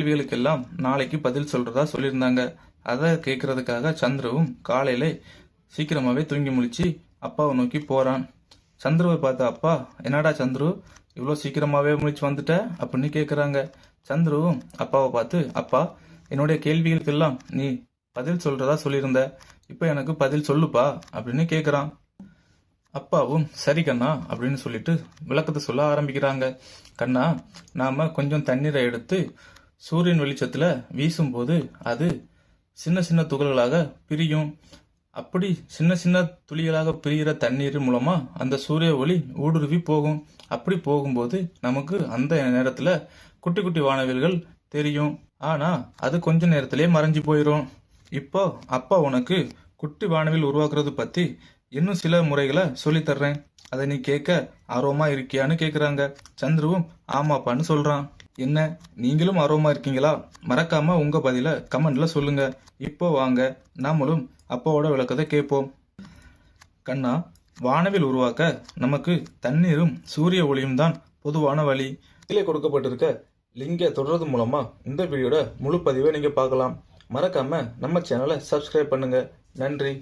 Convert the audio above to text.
கேள்விகளுக்கெல்லாம் நாளைக்கு பதில் சொல்றதா சொல்லியிருந்தாங்க. அதை கேட்கறதுக்காக சந்துருவும் காலையில சீக்கிரமாவே தூங்கி முழிச்சு அப்பாவை நோக்கி போறான். சந்துருவை பார்த்த அப்பா, என்னடா சந்துரு இவ்வளோ சீக்கிரமாவே முழிச்சு வந்துட்ட அப்படின்னு கேட்குறாங்க. சந்துருவும் அப்பாவை பார்த்து, அப்பா என்னுடைய கேள்விகளுக்கெல்லாம் நீ பதில் சொல்றதா சொல்லியிருந்த, இப்போ எனக்கு பதில் சொல்லுப்பா அப்படின்னு கேட்குறான். அப்பாவும் சரி கண்ணா அப்படின்னு சொல்லிட்டு விளக்கத்தை சொல்ல ஆரம்பிக்கிறாங்க. கண்ணா, நாம கொஞ்சம் தண்ணீரை எடுத்து சூரியன் வெளிச்சத்துல வீசும்போது அது சின்ன சின்ன துகள்களாக பிரியும். அப்படி சின்ன சின்ன துளிகளாக பிரிகிற தண்ணீர் மூலமா அந்த சூரிய ஒளி ஊடுருவி போகும். அப்படி போகும்போது நமக்கு அந்த நேரத்துல குட்டி குட்டி வானவில்கள் தெரியும். ஆனா அது கொஞ்ச நேரத்திலே மறைஞ்சு போயிடும். இப்போ அப்பா உனக்கு குட்டி வானவில் உருவாக்குறது பத்தி இன்னும் சில முறைகளை சொல்லித்தர்றேன். அதை நீ கேட்க ஆர்வமா இருக்கியான்னு கேக்குறாங்க. சந்துருவும் ஆமாப்பான்னு சொல்றான். என்ன, நீங்களும் ஆர்வமா இருக்கீங்களா? மறக்காம உங்க பதில கமெண்ட்ல சொல்லுங்க. இப்போ வாங்க நாமளும் அப்பாவோட விளக்கத்தை கேட்போம். கண்ணா, வானவில் உருவாக்க நமக்கு தண்ணீரும் சூரிய ஒளியும் தான் பொதுவான வழி. கீழே கொடுக்கப்பட்டிருக்க லிங்கை தொடர்றது மூலமா இந்த வீடியோட முழு பதிவை நீங்க பார்க்கலாம். மறக்காம நம்ம சேனலை சப்ஸ்கிரைப் பண்ணுங்க. நன்றி.